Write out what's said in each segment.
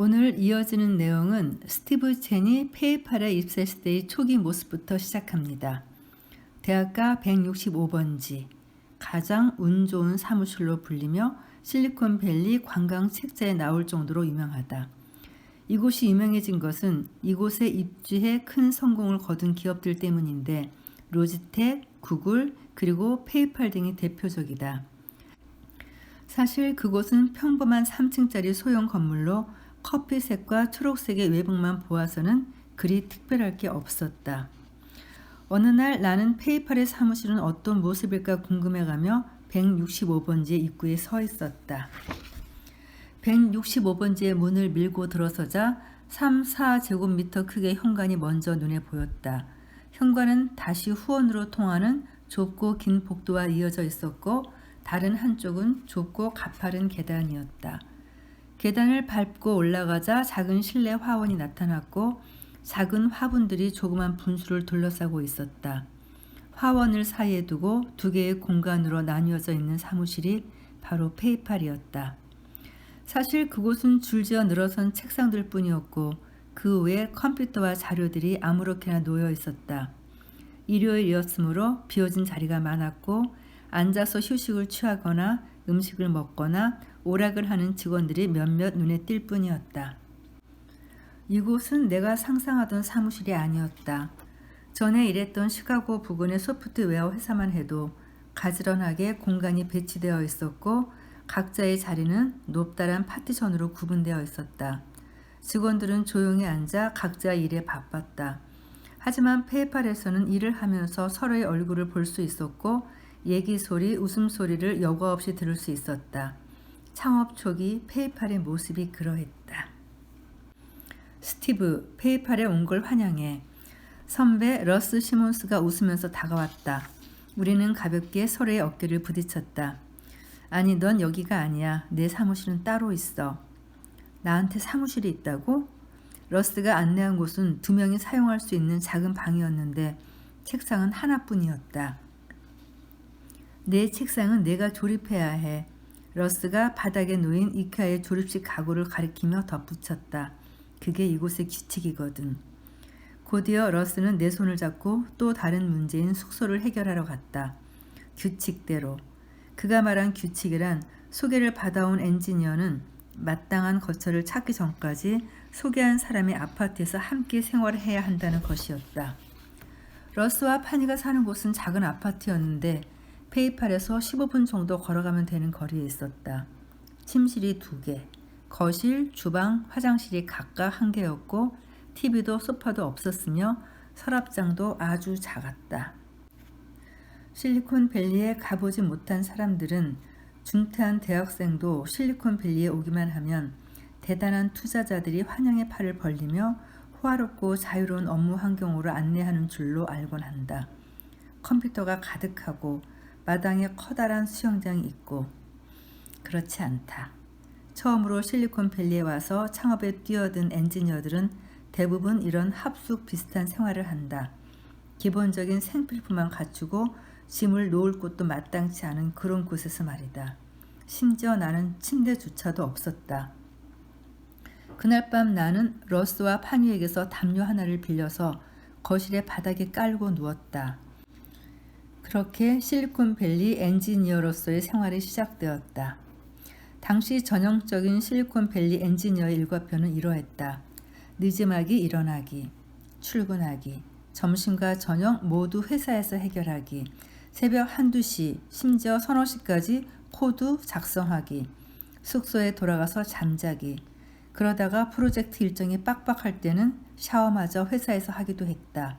오늘 이어지는 내용은 스티브 첸이 페이팔에 입사했을 때의 초기 모습부터 시작합니다. 대학가 165번지, 가장 운 좋은 사무실로 불리며 실리콘밸리 관광 책자에 나올 정도로 유명하다. 이곳이 유명해진 것은 이곳에 입주해 큰 성공을 거둔 기업들 때문인데 로지텍, 구글, 그리고 페이팔 등이 대표적이다. 사실 그곳은 평범한 3층짜리 소형 건물로 커피색과 초록색의 외벽만 보아서는 그리 특별할 게 없었다. 어느 날 나는 페이팔의 사무실은 어떤 모습일까 궁금해가며 165번지의 입구에 서 있었다. 165번지의 문을 밀고 들어서자 3, 4제곱미터 크기의 현관이 먼저 눈에 보였다. 현관은 다시 후원으로 통하는 좁고 긴 복도와 이어져 있었고 다른 한쪽은 좁고 가파른 계단이었다. 계단을 밟고 올라가자 작은 실내 화원이 나타났고 작은 화분들이 조그만 분수를 둘러싸고 있었다. 화원을 사이에 두고 두 개의 공간으로 나뉘어져 있는 사무실이 바로 페이팔이었다. 사실 그곳은 줄지어 늘어선 책상들 뿐이었고 그 외에 컴퓨터와 자료들이 아무렇게나 놓여 있었다. 일요일이었으므로 비어진 자리가 많았고 앉아서 휴식을 취하거나 음식을 먹거나 오락을 하는 직원들이 몇몇 눈에 띌 뿐이었다. 이곳은 내가 상상하던 사무실이 아니었다. 전에 일했던 시카고 부근의 소프트웨어 회사만 해도 가지런하게 공간이 배치되어 있었고 각자의 자리는 높다란 파티션으로 구분되어 있었다. 직원들은 조용히 앉아 각자 일에 바빴다. 하지만 페이팔에서는 일을 하면서 서로의 얼굴을 볼 수 있었고 얘기 소리, 웃음소리를 여과 없이 들을 수 있었다. 창업 초기 페이팔의 모습이 그러했다. 스티브, 페이팔에 온 걸 환영해. 선배 러스 시몬스가 웃으면서 다가왔다. 우리는 가볍게 서로의 어깨를 부딪혔다. 아니, 넌 여기가 아니야. 내 사무실은 따로 있어. 나한테 사무실이 있다고? 러스가 안내한 곳은 2명이 사용할 수 있는 작은 방이었는데 책상은 하나뿐이었다. 내 책상은 내가 조립해야 해. 러스가 바닥에 놓인 이케아의 조립식 가구를 가리키며 덧붙였다. 그게 이곳의 규칙이거든. 곧이어 러스는 내 손을 잡고 또 다른 문제인 숙소를 해결하러 갔다. 규칙대로. 그가 말한 규칙이란 소개를 받아온 엔지니어는 마땅한 거처를 찾기 전까지 소개한 사람의 아파트에서 함께 생활을 해야 한다는 것이었다. 러스와 파니가 사는 곳은 작은 아파트였는데 페이팔에서 15분 정도 걸어가면 되는 거리에 있었다. 침실이 2개, 거실, 주방, 화장실이 각각 1개였고 TV도 소파도 없었으며 서랍장도 아주 작았다. 실리콘밸리에 가보지 못한 사람들은 중퇴한 대학생도 실리콘밸리에 오기만 하면 대단한 투자자들이 환영의 팔을 벌리며 호화롭고 자유로운 업무 환경으로 안내하는 줄로 알곤 한다. 컴퓨터가 가득하고 마당에 커다란 수영장이 있고 그렇지 않다. 처음으로 실리콘밸리에 와서 창업에 뛰어든 엔지니어들은 대부분 이런 합숙 비슷한 생활을 한다. 기본적인 생필품만 갖추고 짐을 놓을 곳도 마땅치 않은 그런 곳에서 말이다. 심지어 나는 침대조차도 없었다. 그날 밤 나는 러스와 파니에게서 담요 하나를 빌려서 거실의 바닥에 깔고 누웠다. 그렇게 실리콘밸리 엔지니어로서의 생활이 시작되었다. 당시 전형적인 실리콘밸리 엔지니어의 일과표는 이러했다. 늦음하기 일어나기, 출근하기, 점심과 저녁 모두 회사에서 해결하기, 새벽 1~2시, 심지어 서너 시까지 코드 작성하기, 숙소에 돌아가서 잠자기, 그러다가 프로젝트 일정이 빡빡할 때는 샤워마저 회사에서 하기도 했다.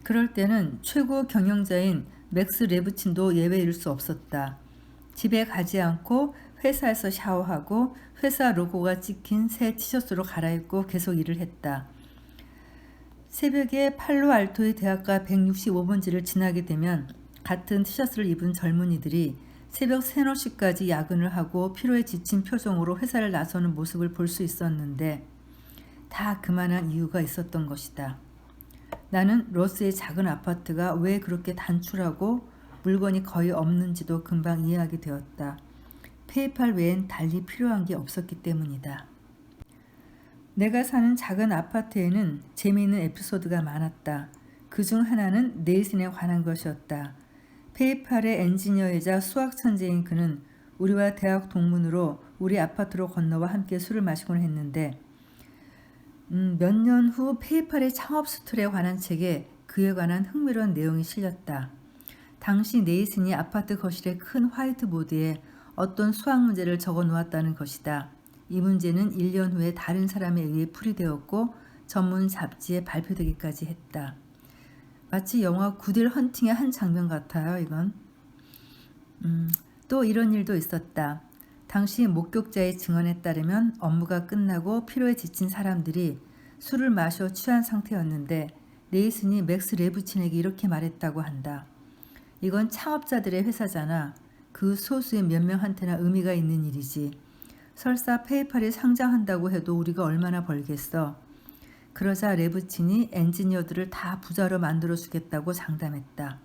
그럴 때는 최고 경영자인 맥스 레브친도 예외일 수 없었다. 집에 가지 않고 회사에서 샤워하고 회사 로고가 찍힌 새 티셔츠로 갈아입고 계속 일을 했다. 새벽에 팔로알토의 대학가 165번지를 지나게 되면 같은 티셔츠를 입은 젊은이들이 새벽 3~4시까지 야근을 하고 피로에 지친 표정으로 회사를 나서는 모습을 볼 수 있었는데 다 그만한 이유가 있었던 것이다. 나는 러스의 작은 아파트가 왜 그렇게 단출하고 물건이 거의 없는지도 금방 이해하게 되었다. 페이팔 외엔 달리 필요한 게 없었기 때문이다. 내가 사는 작은 아파트에는 재미있는 에피소드가 많았다. 그중 하나는 네이슨에 관한 것이었다. 페이팔의 엔지니어이자 수학 천재인 그는 우리와 대학 동문으로 우리 아파트로 건너와 함께 술을 마시곤 했는데 몇 년 후 페이팔의 창업 스토리에 관한 책에 그에 관한 흥미로운 내용이 실렸다. 당시 네이슨이 아파트 거실의 큰 화이트보드에 어떤 수학 문제를 적어 놓았다는 것이다. 이 문제는 1년 후에 다른 사람에 의해 풀이되었고 전문 잡지에 발표되기까지 했다. 마치 영화 굿윌 헌팅의 한 장면 같아요, 이건. 또 이런 일도 있었다. 당시 목격자의 증언에 따르면 업무가 끝나고 피로에 지친 사람들이 술을 마셔 취한 상태였는데 네이슨이 맥스 레부친에게 이렇게 말했다고 한다. 이건 창업자들의 회사잖아. 그 소수의 몇 명한테나 의미가 있는 일이지. 설사 페이팔이 상장한다고 해도 우리가 얼마나 벌겠어. 그러자 레부친이 엔지니어들을 다 부자로 만들어주겠다고 장담했다.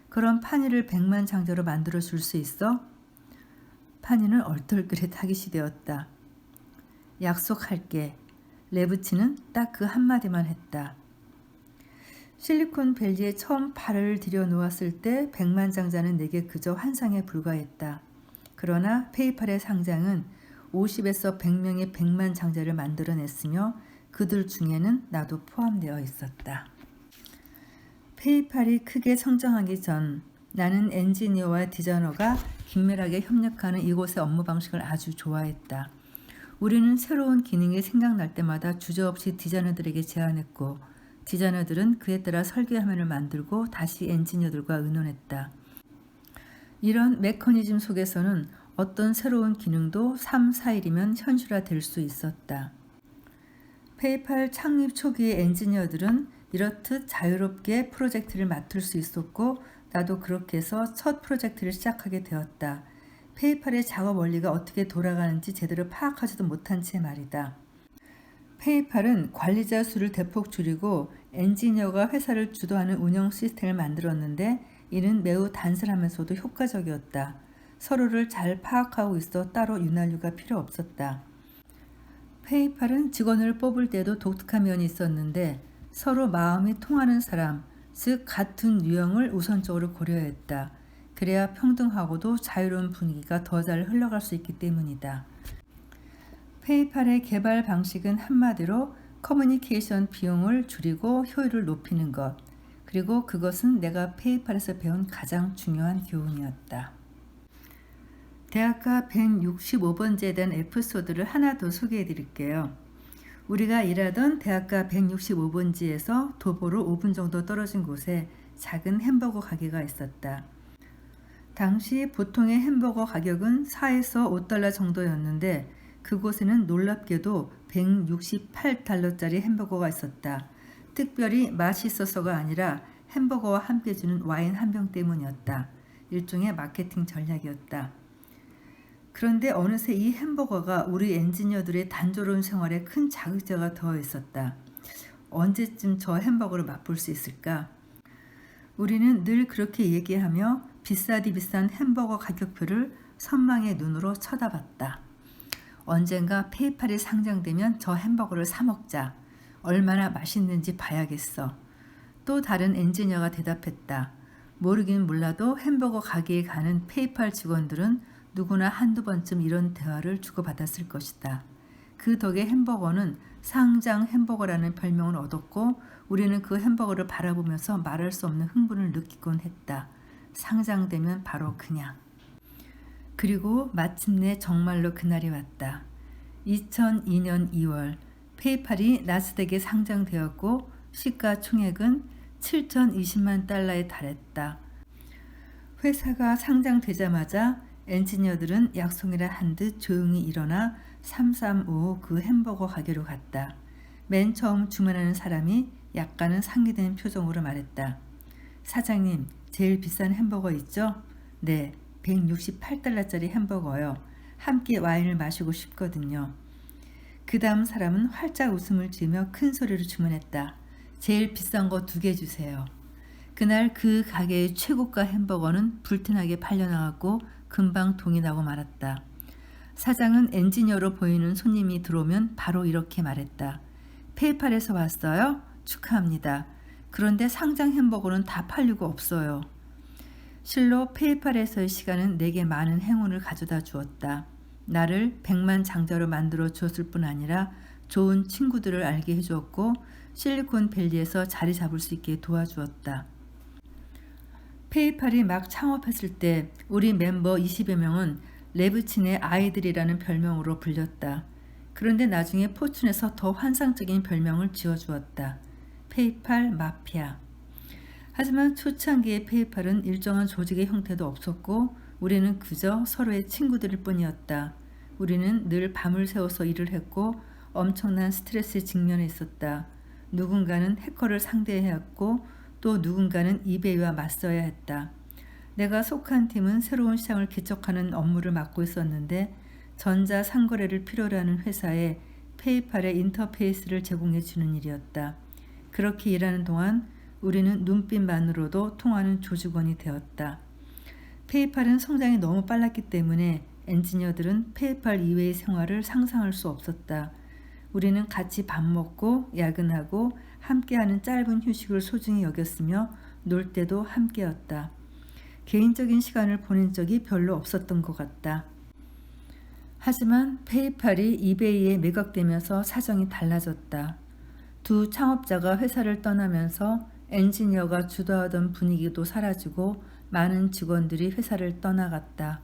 그럼 파니를 100만 장자로 만들어줄 수 있어? 파니는 얼떨결에 타깃이 되었다. 약속할게. 레부친은 딱 그 한마디만 했다. 실리콘밸리에 처음 발을 들여놓았을 때 100만 장자는 내게 그저 환상에 불과했다. 그러나 페이팔의 상장은 50에서 100명의 100만 장자를 만들어냈으며 그들 중에는 나도 포함되어 있었다. 페이팔이 크게 성장하기 전 나는 엔지니어와 디자이너가 긴밀하게 협력하는 이곳의 업무 방식을 아주 좋아했다. 우리는 새로운 기능이 생각날 때마다 주저없이 디자이너들에게 제안했고 디자이너들은 그에 따라 설계 화면을 만들고 다시 엔지니어들과 의논했다. 이런 메커니즘 속에서는 어떤 새로운 기능도 3, 4일이면 현실화될 수 있었다. 페이팔 창립 초기의 엔지니어들은 이렇듯 자유롭게 프로젝트를 맡을 수 있었고 나도 그렇게 해서 첫 프로젝트를 시작하게 되었다. 페이팔의 작업 원리가 어떻게 돌아가는지 제대로 파악하지도 못한 채 말이다. 페이팔은 관리자 수를 대폭 줄이고 엔지니어가 회사를 주도하는 운영 시스템을 만들었는데 이는 매우 단순하면서도 효과적이었다. 서로를 잘 파악하고 있어 따로 윤활유가 필요 없었다. 페이팔은 직원을 뽑을 때도 독특한 면이 있었는데 서로 마음이 통하는 사람, 즉 같은 유형을 우선적으로 고려했다. 그래야 평등하고도 자유로운 분위기가 더 잘 흘러갈 수 있기 때문이다. 페이팔의 개발 방식은 한마디로 커뮤니케이션 비용을 줄이고 효율을 높이는 것, 그리고 그것은 내가 페이팔에서 배운 가장 중요한 교훈이었다. 대학가 165번째에 대한 에피소드를 하나 더 소개해 드릴게요. 우리가 일하던 대학가 165번지에서 도보로 5분 정도 떨어진 곳에 작은 햄버거 가게가 있었다. 당시 보통의 햄버거 가격은 4에서 5달러 정도였는데 그곳에는 놀랍게도 168달러짜리 햄버거가 있었다. 특별히 맛있어서가 아니라 햄버거와 함께 주는 와인 한 병 때문이었다. 일종의 마케팅 전략이었다. 그런데 어느새 이 햄버거가 우리 엔지니어들의 단조로운 생활에 큰 자극제가 되어 있었다. 언제쯤 저 햄버거를 맛볼 수 있을까? 우리는 늘 그렇게 얘기하며 비싸디 비싼 햄버거 가격표를 선망의 눈으로 쳐다봤다. 언젠가 페이팔이 상장되면 저 햄버거를 사 먹자. 얼마나 맛있는지 봐야겠어. 또 다른 엔지니어가 대답했다. 모르긴 몰라도 햄버거 가게에 가는 페이팔 직원들은 누구나 한두 번쯤 이런 대화를 주고받았을 것이다. 그 덕에 햄버거는 상장 햄버거라는 별명을 얻었고 우리는 그 햄버거를 바라보면서 말할 수 없는 흥분을 느끼곤 했다. 상장되면 바로 그냥. 그리고 마침내 정말로 그날이 왔다. 2002년 2월 페이팔이 나스닥에 상장되었고 시가총액은 7,020만 달러에 달했다. 회사가 상장되자마자 엔지니어들은 약속이라 한 듯 조용히 일어나 335 그 햄버거 가게로 갔다. 맨 처음 주문하는 사람이 약간은 상기된 표정으로 말했다. 사장님, 제일 비싼 햄버거 있죠? 네, 168달러짜리 햄버거요. 함께 와인을 마시고 싶거든요. 그 다음 사람은 활짝 웃음을 지으며 큰 소리로 주문했다. 제일 비싼 거 2개 주세요. 그날 그 가게의 최고가 햄버거는 불티나게 팔려나갔고 금방 동이 나고 말았다. 사장은 엔지니어로 보이는 손님이 들어오면 바로 이렇게 말했다. 페이팔에서 왔어요? 축하합니다. 그런데 상장 햄버거는 다 팔리고 없어요. 실로 페이팔에서의 시간은 내게 많은 행운을 가져다 주었다. 나를 백만장자로 만들어 주었을 뿐 아니라 좋은 친구들을 알게 해주었고 실리콘밸리에서 자리 잡을 수 있게 도와주었다. 페이팔이 막 창업했을 때 우리 멤버 20여 명은 레브친의 아이들이라는 별명으로 불렸다. 그런데 나중에 포춘에서 더 환상적인 별명을 지어주었다. 페이팔 마피아. 하지만 초창기의 페이팔은 일정한 조직의 형태도 없었고 우리는 그저 서로의 친구들일 뿐이었다. 우리는 늘 밤을 새워서 일을 했고 엄청난 스트레스에 직면해 있었다. 누군가는 해커를 상대해야 했고 또 누군가는 이베이와 맞서야 했다. 내가 속한 팀은 새로운 시장을 개척하는 업무를 맡고 있었는데 전자상거래를 필요로 하는 회사에 페이팔의 인터페이스를 제공해 주는 일이었다. 그렇게 일하는 동안 우리는 눈빛만으로도 통하는 조직원이 되었다. 페이팔은 성장이 너무 빨랐기 때문에 엔지니어들은 페이팔 이외의 생활을 상상할 수 없었다. 우리는 같이 밥 먹고 야근하고 함께하는 짧은 휴식을 소중히 여겼으며 놀 때도 함께였다. 개인적인 시간을 보낸 적이 별로 없었던 것 같다. 하지만 페이팔이 이베이에 매각되면서 사정이 달라졌다. 두 창업자가 회사를 떠나면서 엔지니어가 주도하던 분위기도 사라지고 많은 직원들이 회사를 떠나갔다.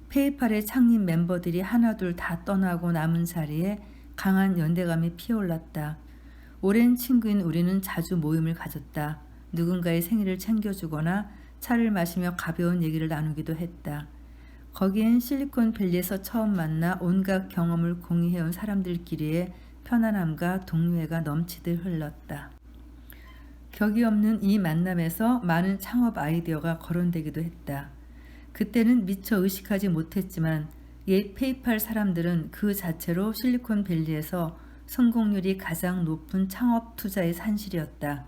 페이팔의 창립 멤버들이 하나둘 다 떠나고 남은 자리에 강한 연대감이 피어올랐다. 오랜 친구인 우리는 자주 모임을 가졌다. 누군가의 생일을 챙겨주거나 차를 마시며 가벼운 얘기를 나누기도 했다. 거기엔 실리콘밸리에서 처음 만나 온갖 경험을 공유해온 사람들끼리의 편안함과 동료애가 넘치듯 흘렀다. 격이 없는 이 만남에서 많은 창업 아이디어가 거론되기도 했다. 그때는 미처 의식하지 못했지만 옛 페이팔 사람들은 그 자체로 실리콘밸리에서 성공률이 가장 높은 창업 투자의 산실이었다.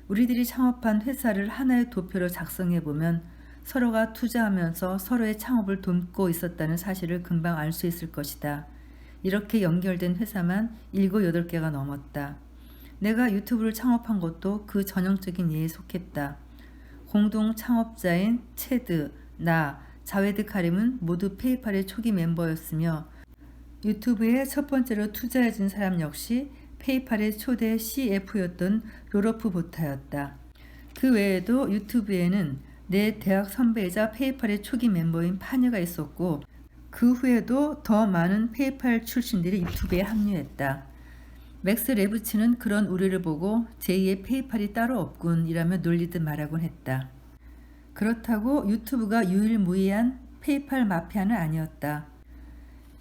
우리들이 창업한 회사를 하나의 도표로 작성해보면 서로가 투자하면서 서로의 창업을 돕고 있었다는 사실을 금방 알 수 있을 것이다. 이렇게 연결된 회사만 7, 8개가 넘었다. 내가 유튜브를 창업한 것도 그 전형적인 예에 속했다. 공동 창업자인 체드, 나, 자웨드 카림은 모두 페이팔의 초기 멤버였으며 유튜브에 첫 번째로 투자해준 사람 역시 페이팔의 초대 CF였던 로로프 보타였다. 그 외에도 유튜브에는 내 대학 선배이자 페이팔의 초기 멤버인 파녀가 있었고 그 후에도 더 많은 페이팔 출신들이 유튜브에 합류했다. 맥스 레브치는 그런 우리를 보고 제2의 페이팔이 따로 없군 이라며 놀리듯 말하곤 했다. 그렇다고 유튜브가 유일무이한 페이팔 마피아는 아니었다.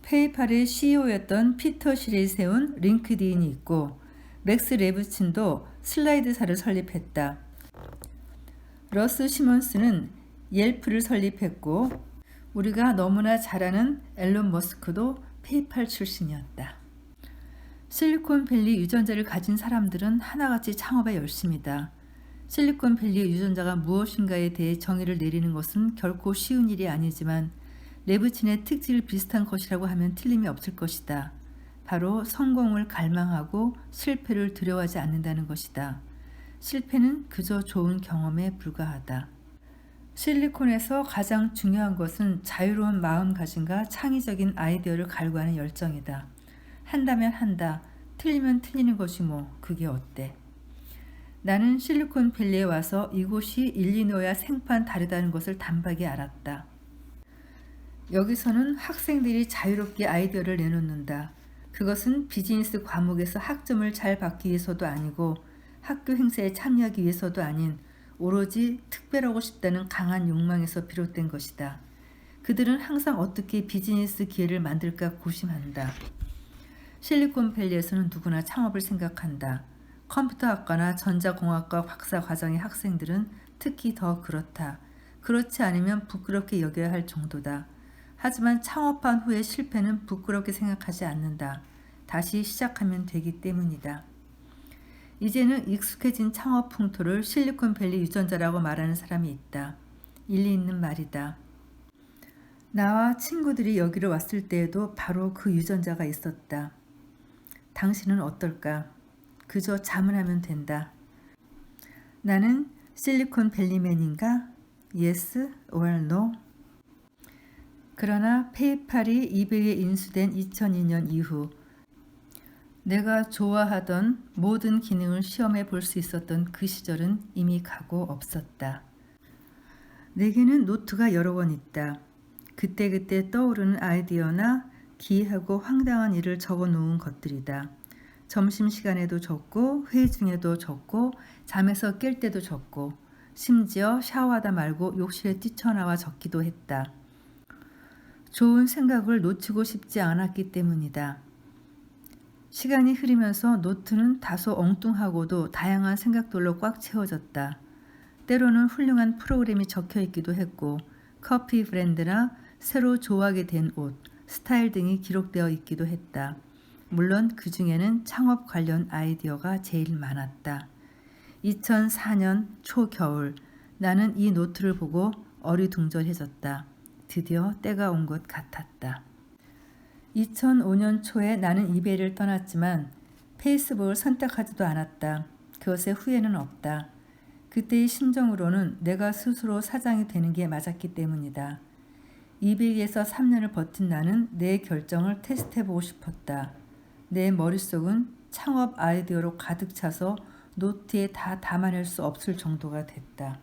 페이팔의 CEO였던 피터 실이 세운 링크드인이 있고 맥스 레브친도 슬라이드사를 설립했다. 러스 시몬스는 옐프를 설립했고 우리가 너무나 잘 아는 앨런 머스크도 페이팔 출신이었다. 실리콘밸리 유전자를 가진 사람들은 하나같이 창업에 열심이다. 실리콘밸리 유전자가 무엇인가에 대해 정의를 내리는 것은 결코 쉬운 일이 아니지만 레브친의 특질 비슷한 것이라고 하면 틀림이 없을 것이다. 바로 성공을 갈망하고 실패를 두려워하지 않는다는 것이다. 실패는 그저 좋은 경험에 불과하다. 실리콘에서 가장 중요한 것은 자유로운 마음가짐과 창의적인 아이디어를 갈구하는 열정이다. 한다면 한다. 틀리면 틀리는 것이 뭐 그게 어때? 나는 실리콘밸리에 와서 이곳이 일리노이와 생판 다르다는 것을 단박에 알았다. 여기서는 학생들이 자유롭게 아이디어를 내놓는다. 그것은 비즈니스 과목에서 학점을 잘 받기 위해서도 아니고 학교 행사에 참여하기 위해서도 아닌 오로지 특별하고 싶다는 강한 욕망에서 비롯된 것이다. 그들은 항상 어떻게 비즈니스 기회를 만들까 고심한다. 실리콘밸리에서는 누구나 창업을 생각한다. 컴퓨터학과나 전자공학과 박사 과정의 학생들은 특히 더 그렇다. 그렇지 않으면 부끄럽게 여겨야 할 정도다. 하지만 창업한 후의 실패는 부끄럽게 생각하지 않는다. 다시 시작하면 되기 때문이다. 이제는 익숙해진 창업 풍토를 실리콘밸리 유전자라고 말하는 사람이 있다. 일리 있는 말이다. 나와 친구들이 여기로 왔을 때에도 바로 그 유전자가 있었다. 당신은 어떨까? 그저 자문하면 된다. 나는 실리콘밸리맨인가? Yes or no? 그러나 페이팔이 이베이에 인수된 2002년 이후 내가 좋아하던 모든 기능을 시험해 볼 수 있었던 그 시절은 이미 가고 없었다. 내게는 노트가 여러 권 있다. 그때그때 떠오르는 아이디어나 기이하고 황당한 일을 적어 놓은 것들이다. 점심시간에도 적고 회의 중에도 적고 잠에서 깰 때도 적고 심지어 샤워하다 말고 욕실에 뛰쳐나와 적기도 했다. 좋은 생각을 놓치고 싶지 않았기 때문이다. 시간이 흐르면서 노트는 다소 엉뚱하고도 다양한 생각들로 꽉 채워졌다. 때로는 훌륭한 프로그램이 적혀 있기도 했고 커피 브랜드나 새로 좋아하게 된 옷, 스타일 등이 기록되어 있기도 했다. 물론 그 중에는 창업 관련 아이디어가 제일 많았다. 2004년 초겨울 나는 이 노트를 보고 어리둥절해졌다. 드디어 때가 온 것 같았다. 2005년 초에 나는 이베이를 떠났지만 페이스북을 선택하지도 않았다. 그것에 후회는 없다. 그때의 심정으로는 내가 스스로 사장이 되는 게 맞았기 때문이다. 이베이에서 3년을 버틴 나는 내 결정을 테스트해보고 싶었다. 내 머릿속은 창업 아이디어로 가득 차서 노트에 다 담아낼 수 없을 정도가 됐다.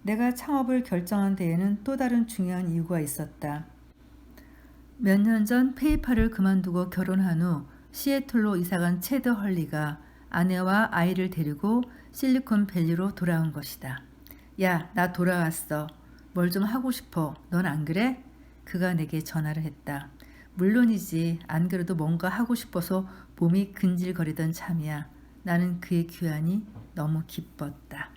내가 창업을 결정한 데에는 또 다른 중요한 이유가 있었다. 몇 년 전 페이팔을 그만두고 결혼한 후 시애틀로 이사간 체드 헐리가 아내와 아이를 데리고 실리콘밸리로 돌아온 것이다. 야, 나 돌아왔어. 뭘 좀 하고 싶어. 넌 안 그래? 그가 내게 전화를 했다. 물론이지. 안 그래도 뭔가 하고 싶어서 몸이 근질거리던 참이야. 나는 그의 귀환이 너무 기뻤다.